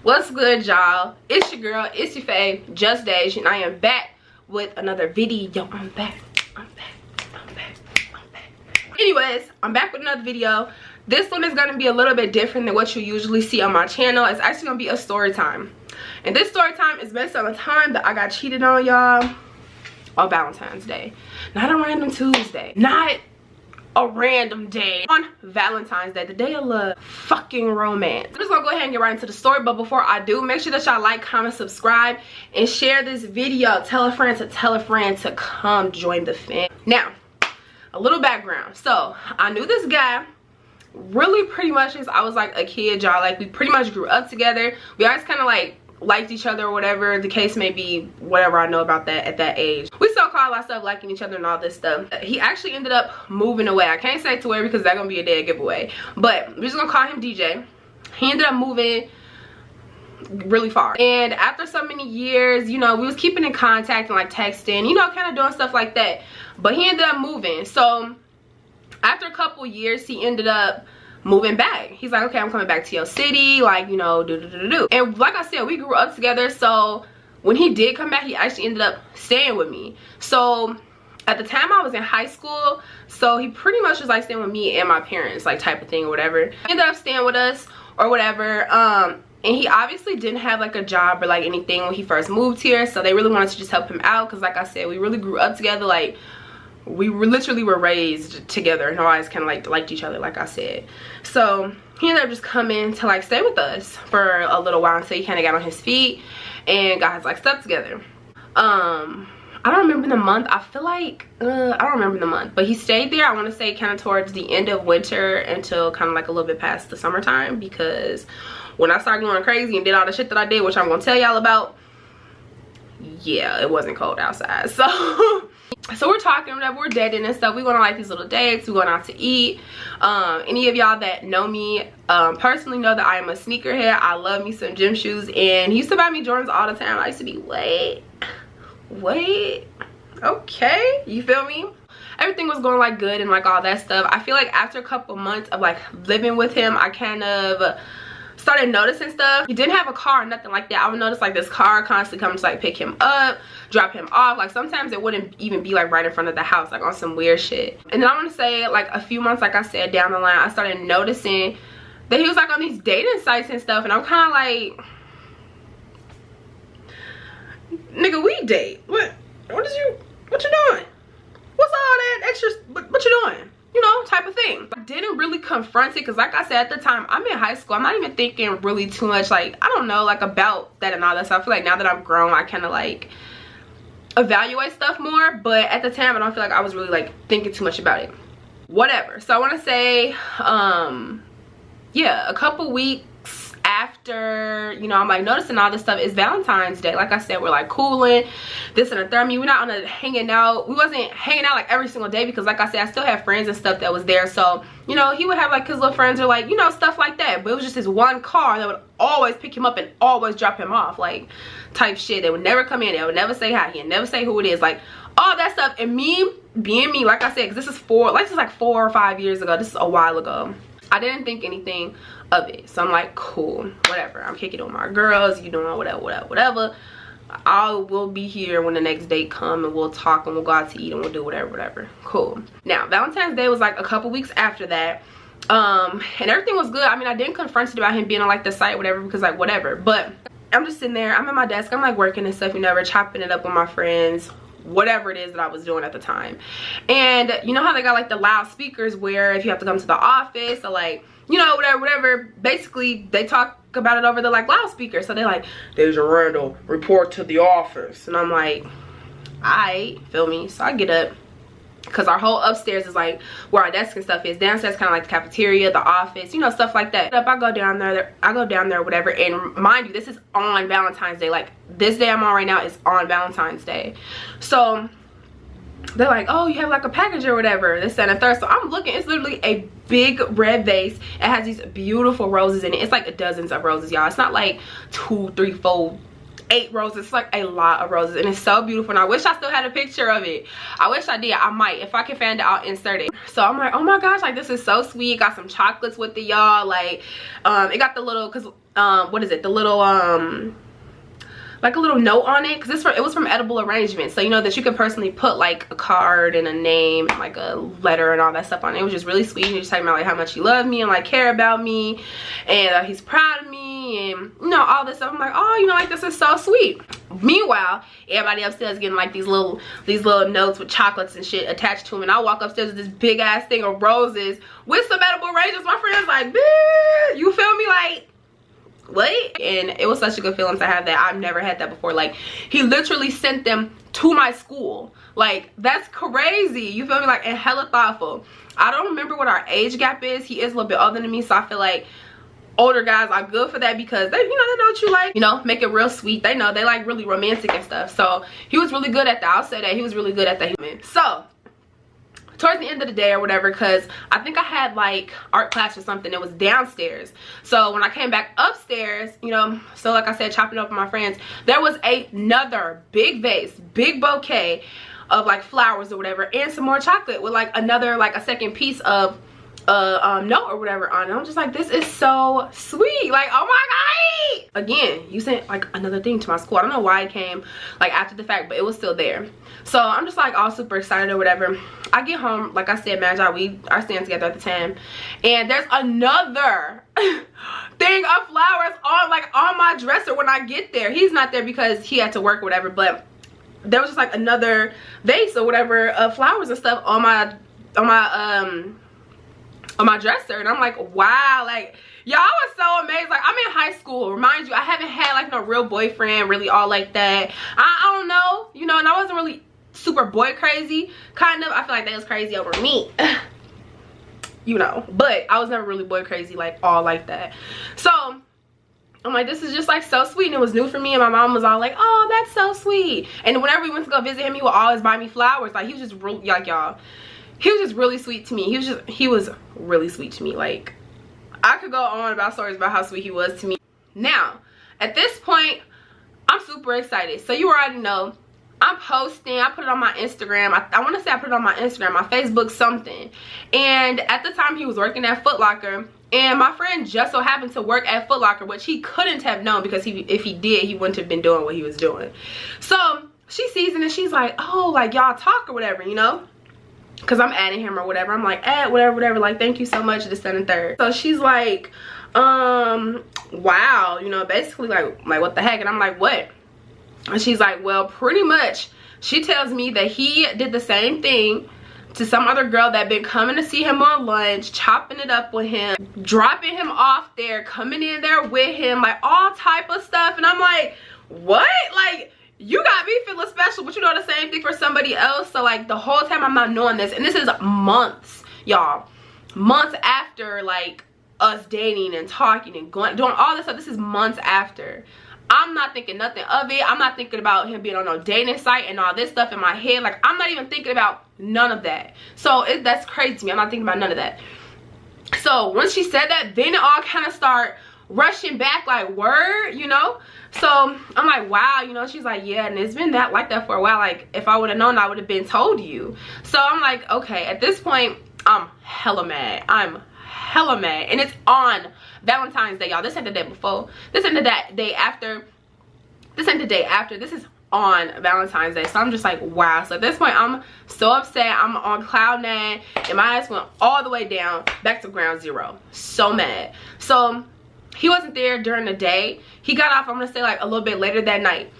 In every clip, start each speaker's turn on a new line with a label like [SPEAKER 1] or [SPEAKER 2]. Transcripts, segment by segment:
[SPEAKER 1] What's good, y'all? It's your girl, it's your fave, Jst Dej, and I am back with another video. I'm back. Anyways, I'm back with another video. This one is gonna be a little bit different than what you usually see on my channel. It's actually gonna be a story time. And this story time is based on the time that I got cheated on, y'all, on Valentine's Day. Not a random Tuesday. Not a random day, on Valentine's Day, the day of love, fucking romance. I'm just gonna go ahead and get right into the story, but before I do, make sure that y'all like, comment, subscribe, and share this video. Tell a friend to come join the fam. Now, a little background. So I knew this guy really pretty much since I was like a kid, y'all. Like, we pretty much grew up together. We always kind of like liked each other or whatever the case may be, whatever I know about that at that age. We still call ourselves liking each other and all this stuff. He actually ended up moving away. I can't say to where because that's gonna be a dead giveaway, but we're just gonna call him DJ. He ended up moving really far, and after so many years, you know, we was keeping in contact and like texting, you know, kind of doing stuff like that, but he ended up moving. So after a couple years, he ended up moving back. He's like, okay, I'm coming back to your city, like, you know, do. And like I said, we grew up together, so when he did come back, he actually ended up staying with me. So at the time I was in high school, so he pretty much was like staying with me and my parents, like, type of thing or whatever. He ended up staying with us or whatever. And he obviously didn't have like a job or like anything when he first moved here, so they really wanted to just help him out because, like I said, we really grew up together. Like, we literally were raised together and always kind of like liked each other, like I said. So he ended up just coming to like stay with us for a little while until he kind of got on his feet and got his like stuff together. I don't remember the month. I feel like I don't remember the month, but he stayed there, I want to say, kind of towards the end of winter until kind of like a little bit past the summertime, because when I started going crazy and did all the shit that I did, which I'm gonna tell y'all about, yeah, it wasn't cold outside. So we're talking, whatever, we're dating and stuff. We going on like these little dates, we're going out to eat. Any of y'all that know me personally know that I am a sneakerhead. I love me some gym shoes, and he used to buy me Jordans all the time. I used to be, wait, okay, you feel me? Everything was going like good and like all that stuff. I feel like after a couple months of like living with him, I kind of started noticing stuff. He didn't have a car or nothing like that. I would notice like this car constantly coming to like pick him up, drop him off. Like, sometimes it wouldn't even be like right in front of the house, like on some weird shit. And then I want to say like a few months, like I said, down the line, I started noticing that he was like on these dating sites and stuff, and I'm kind of like, nigga, we date. What you doing? What's all that extra? What you doing? You know, type of thing. I didn't really confront it because, like I said, at the time, I'm in high school. I'm not even thinking really too much, like, I don't know, like, about that and all that stuff. I feel like now that I'm grown, I kind of like evaluate stuff more, but at the time I don't feel like I was really like thinking too much about it. Whatever. So I want to say yeah, a couple weeks after, you know, I'm like noticing all this stuff, is Valentine's Day. Like I said, we're like cooling, this and the third. I mean, we're not on a hanging out. We wasn't hanging out like every single day because, like I said, I still have friends and stuff that was there. So, you know, he would have like his little friends or like, you know, stuff like that. But it was just his one car that would always pick him up and always drop him off, like, type shit. They would never come in. They would never say hi. He'd never say who it is, like all that stuff. And me being me, like I said, because this is like 4 or 5 years ago. This is a while ago. I didn't think anything of it, so I'm like, cool, whatever. I'm kicking it with my girls, you doing whatever. I will be here when the next date come, and we'll talk and we'll go out to eat and we'll do whatever. Cool. Now Valentine's Day was like a couple weeks after that, and everything was good. I mean, I didn't confront it about him being on like the site, whatever, because like whatever. But I'm just sitting there, I'm at my desk, I'm like working and stuff, you know, we're chopping it up with my friends, whatever it is that I was doing at the time. And you know how they got like the loudspeakers where if you have to come to the office or like, you know, whatever, basically they talk about it over the like loudspeaker. So they're like, there's a Randall, report to the office. And I'm like, I feel me. So I get up, because our whole upstairs is like where our desk and stuff is. Downstairs kind of like the cafeteria, the office, you know, stuff like that. I go down there, whatever. And mind you, this is on Valentine's Day. Like, this day I'm on right now is on Valentine's Day. So they're like, oh, you have like a package or whatever, this and the third. So I'm looking, it's literally a big red vase. It has these beautiful roses in it. It's like dozens of roses, y'all. It's not like 2, 3, 4 8 roses. It's like a lot of roses, and it's so beautiful, and I wish I still had a picture of it. I wish I did. I might. If I can find it, I'll insert it. So I'm like, oh my gosh, like this is so sweet. Got some chocolates with it, y'all. Like it got the little, because what is it, the little like a little note on it, because it was from Edible Arrangements, so you know that you can personally put like a card and a name and like a letter and all that stuff on it. It was just really sweet. And just talking about like how much he loved me and like care about me, and he's proud of me, and you know, all this stuff. I'm like, oh, you know, like this is so sweet. Meanwhile, everybody upstairs getting like these little notes with chocolates and shit attached to them, and I walk upstairs with this big ass thing of roses with some Edible Arrangements. My friend's like, bitch, you feel me? Like, what? And it was such a good feeling to have that. I've never had that before. Like, he literally sent them to my school. Like, that's crazy, you feel me? Like, and hella thoughtful. I don't remember what our age gap is. He is a little bit older than me, so I feel like older guys are good for that, because they, you know, they know what you like, you know, make it real sweet. They know, they like really romantic and stuff. So he was really good at that. I'll say that he was really good at that. So towards the end of the day or whatever, because I think I had like art class or something, it was downstairs. So when I came back upstairs, you know, so like I said, chopping up with my friends, there was another big vase, big bouquet of like flowers or whatever, and some more chocolate with like another, like a second piece of note or whatever on it. I'm just like, this is so sweet. Like, oh my god, again, you sent like another thing to my school. I don't know why it came like after the fact, but it was still there. So I'm just like all super excited or whatever. I get home, like I said, Magi, we are staying together at the time, and there's another thing of flowers on my dresser when I get there. He's not there because he had to work or whatever, but there was just like another vase or whatever of flowers and stuff on my dresser. And I'm like, wow, like y'all was so amazed. Like, I'm in high school, remind you, I haven't had like no real boyfriend really all like that. I don't know, you know, and I wasn't really super boy crazy, kind of. I feel like they was crazy over me, you know, but I was never really boy crazy like all like that. So I'm like, this is just like so sweet, and it was new for me, and my mom was all like, oh, that's so sweet. And whenever we went to go visit him, he would always buy me flowers. Like, he was just really, like, y'all, he was just really sweet to me. He was really sweet to me. Like, I could go on about stories about how sweet he was to me. Now, at this point, I'm super excited. So you already know, I'm posting. I put it on my Instagram. I want to say I put it on my Instagram, my Facebook, something. And at the time, he was working at Foot Locker. And my friend just so happened to work at Foot Locker, which he couldn't have known, because if he did, he wouldn't have been doing what he was doing. So she sees it and she's like, oh, like y'all talk or whatever, you know? Because I'm adding him or whatever. I'm like, whatever, like, thank you so much, this, and the third. So she's like, wow, you know, basically like what the heck? And I'm like, what? And she's like, well, pretty much, she tells me that he did the same thing to some other girl that been coming to see him on lunch, chopping it up with him, dropping him off there, coming in there with him, like all type of stuff. And I'm like, what? Like, you got me feeling special, but you know the same thing for somebody else. So like the whole time I'm not knowing this, and this is months, y'all, months after like us dating and talking and doing all this stuff. This is months after. I'm not thinking nothing of it. I'm not thinking about him being on a dating site and all this stuff in my head. Like, I'm not even thinking about none of that. So that's crazy to me. I'm not thinking about none of that. So once she said that, then it all kind of start rushing back, like, word, you know? So I'm like, wow, you know? She's like, yeah, and it's been like that for a while. Like, if I would have known, I would have been told you. So I'm like, okay, at this point, I'm hella mad. I'm hella mad. And it's on Valentine's Day, y'all. This ain't the day before. This ain't the day after. This ain't the day after. This is on Valentine's Day. So I'm just like, wow. So at this point, I'm so upset. I'm on cloud 9, and my ass went all the way down, back to ground zero. So mad. So he wasn't there during the day. He got off, I'm gonna say, like a little bit later that night.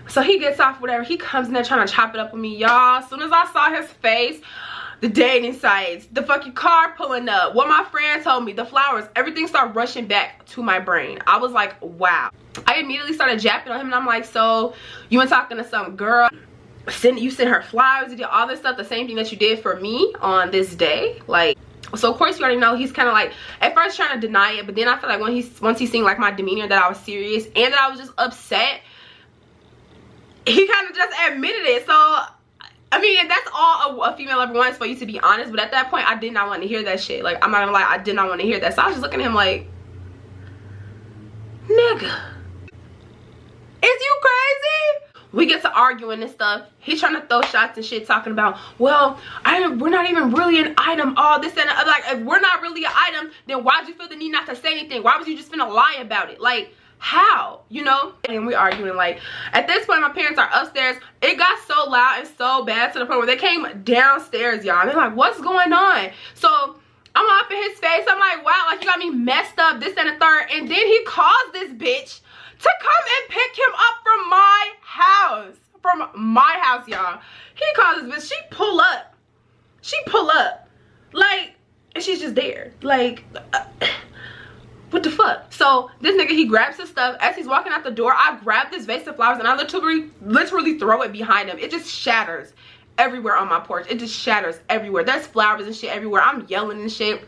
[SPEAKER 1] So he gets off, whatever. He comes in there trying to chop it up with me, y'all. As soon as I saw his face, the dating sites, the fucking car pulling up, what my friend told me, the flowers, everything started rushing back to my brain. I was like, wow. I immediately started japping on him, and I'm like, so you were talking to some girl, you sent her flowers, you did all this stuff, the same thing that you did for me on this day? Like, so of course you already know he's kind of like at first trying to deny it, but then I feel like once he seen like my demeanor, that I was serious and that I was just upset, he kind of just admitted it. So I mean, that's all a female ever wants, for you to be honest. But at that point, I did not want to hear that shit. Like, I'm not gonna lie, I did not want to hear that. So I was just looking at him like, nigga, is you we get to arguing and stuff. He's trying to throw shots and shit, talking about, well, we're not even really an item, all this and the other. Like, if we're not really an item, then why'd you feel the need not to say anything? Why was you just gonna lie about it? Like, how? You know? And we arguing. Like, at this point, my parents are upstairs. It got so loud and so bad to the point where they came downstairs, y'all. They're like, what's going on? So I'm up in his face. I'm like, wow, like, you got me messed up, this and the third. And then he calls this bitch to come and pick him up from my house. From my house, y'all. He calls this bitch. She pull up. She pull up. Like, and she's just there. Like, what the fuck? So this nigga, he grabs his stuff. As he's walking out the door, I grab this vase of flowers and I literally throw it behind him. It just shatters everywhere on my porch. It just shatters everywhere. There's flowers and shit everywhere. I'm yelling and shit.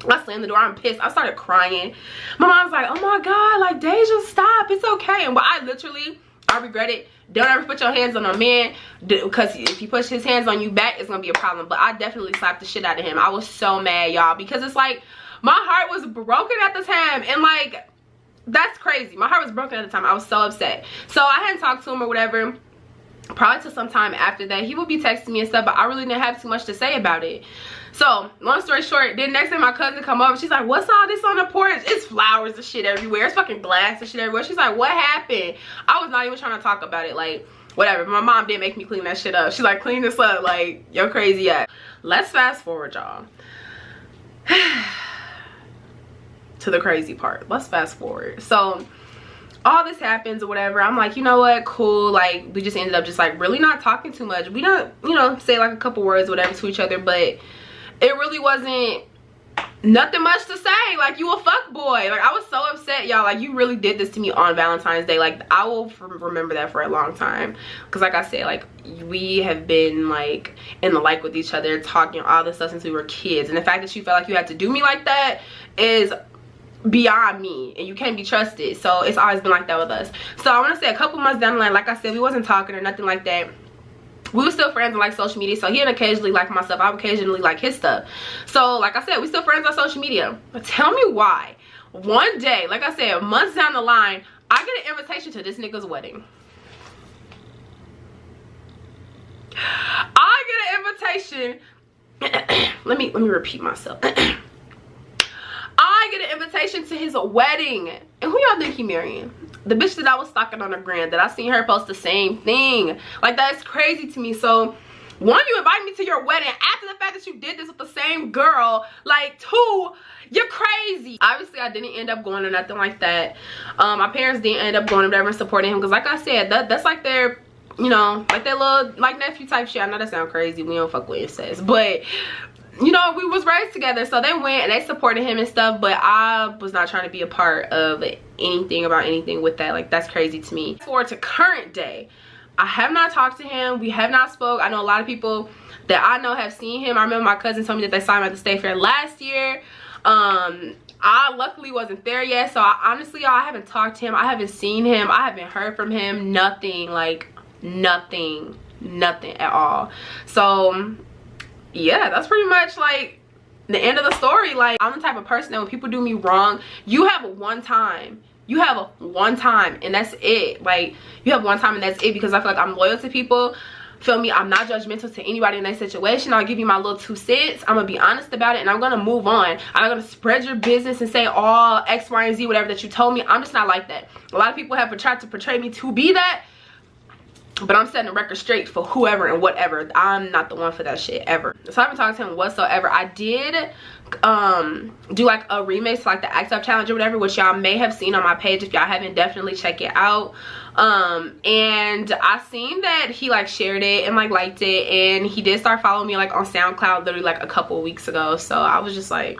[SPEAKER 1] I slammed the door. I'm pissed. I started crying. My mom's like, oh my god, like, Deja, stop, it's okay. And but I regret it. Don't ever put your hands on a man, because if he puts his hands on you back, it's gonna be a problem. But I definitely slapped the shit out of him. I was so mad, y'all, because it's like, my heart was broken at the time. And like, that's crazy. My heart was broken at the time. I was so upset. So I hadn't talked to him or whatever. Probably till sometime after that. He would be texting me and stuff, but I really didn't have too much to say about it. So long story short, then next day my cousin come over. She's like, what's all this on the porch? It's flowers and shit everywhere. It's fucking glass and shit everywhere. She's like, what happened? I was not even trying to talk about it. Like, whatever. My mom did make me clean that shit up. She's like, clean this up. Like, yo crazy ass. Let's fast forward, y'all. To the crazy part. Let's fast forward. So all this happens or whatever. I'm like, you know what, cool. Like, we just ended up just like really not talking too much. We don't, you know, say like a couple words whatever to each other, but it really wasn't nothing much to say. Like, you a fuck boy. Like, I was so upset, y'all. Like, you really did this to me on Valentine's Day. Like, I will remember that for a long time, because like I said, like, we have been like in the like with each other, talking all this stuff since we were kids. And the fact that you felt like you had to do me like that is beyond me, and you can't be trusted. So it's always been like that with us. So I want to say a couple months down the line, like I said, we wasn't talking or nothing like that. We were still friends on like social media. So he would occasionally like my stuff, I would occasionally like his stuff. So like I said, we still friends on social media. But tell me why one day, like I said, months down the line, I get an invitation to this nigga's wedding. I get an invitation. let me repeat myself. I get an invitation to his wedding. And who y'all think he marrying? The bitch that I was stalking on the gram, that I seen her post the same thing. Like, that's crazy to me. So, one, you invite me to your wedding after the fact that you did this with the same girl. Like, two, you're crazy. Obviously, I didn't end up going or nothing like that. My parents didn't end up going or whatever and supporting him. Because like I said, that's like their, you know, like their little, like, nephew type shit. I know that sounds crazy. We don't fuck with incest. But you know, we was raised together, so they went and they supported him and stuff, but I was not trying to be a part of anything about anything with that. Like, that's crazy to me. Forward to current day, I have not talked to him. We have not spoke. I know a lot of people that I know have seen him. I remember my cousin told me that they saw him at the State Fair last year. I luckily wasn't there yet, so honestly, y'all, I haven't talked to him. I haven't seen him. I haven't heard from him. Nothing. Like, nothing at all. So yeah, that's pretty much like the end of the story. Like, I'm the type of person that when people do me wrong, you have one time. You have one time and that's it. Like, you have one time and that's it, because I feel like I'm loyal to people. Feel me? I'm not judgmental to anybody in that situation. I'll give you my little 2 cents. I'm gonna be honest about it and I'm gonna move on. I'm not gonna spread your business and say all X, Y, and Z, whatever that you told me. I'm just not like that. A lot of people have tried to portray me to be that, but I'm setting the record straight for whoever and whatever. I'm not the one for that shit ever. So I haven't talked to him whatsoever. I did do like a remix to like the Act Up challenge or whatever, which y'all may have seen on my page. If y'all haven't, definitely check it out. And I seen that he like shared it and like liked it, and he did start following me like on SoundCloud literally like a couple of weeks ago. So I was just like,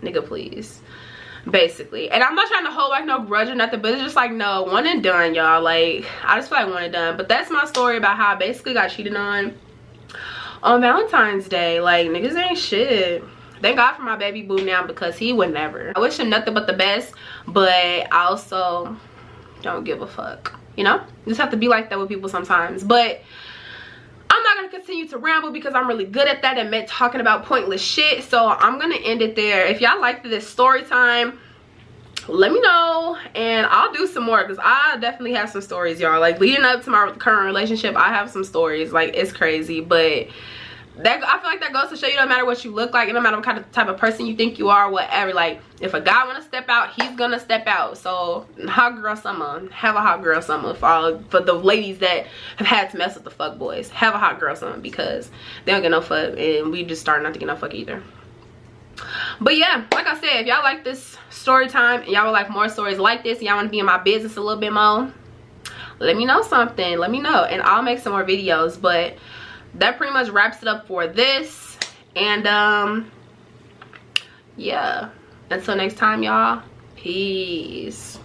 [SPEAKER 1] nigga, please. Basically. And I'm not trying to hold like no grudge or nothing, but it's just like, no, one and done, y'all. Like, I just feel like one and done. But that's my story about how I basically got cheated on Valentine's Day. Like, niggas ain't shit. Thank God for my baby boo now, because he would never. I wish him nothing but the best, but I also don't give a fuck, you know? You just have to be like that with people sometimes. But I'm not gonna continue to ramble, because I'm really good at that and talking about pointless shit. So I'm gonna end it there. If y'all liked this story time, let me know and I'll do some more, because I definitely have some stories, y'all. Like, leading up to my current relationship, I have some stories. Like, it's crazy, but that, I feel like that goes to show you, no matter what you look like, and no matter what kind of type of person you think you are, whatever, like, if a guy want to step out, he's gonna step out. So hot girl summer, have a hot girl summer for the ladies that have had to mess with the fuck boys. Have a hot girl summer, because they don't get no fuck, and we just starting not to get no fuck either. But yeah, like I said, if y'all like this story time and y'all would like more stories like this, and y'all want to be in my business a little bit more, let me know something. Let me know, and I'll make some more videos. But that pretty much wraps it up for this. And yeah, until next time, y'all, peace.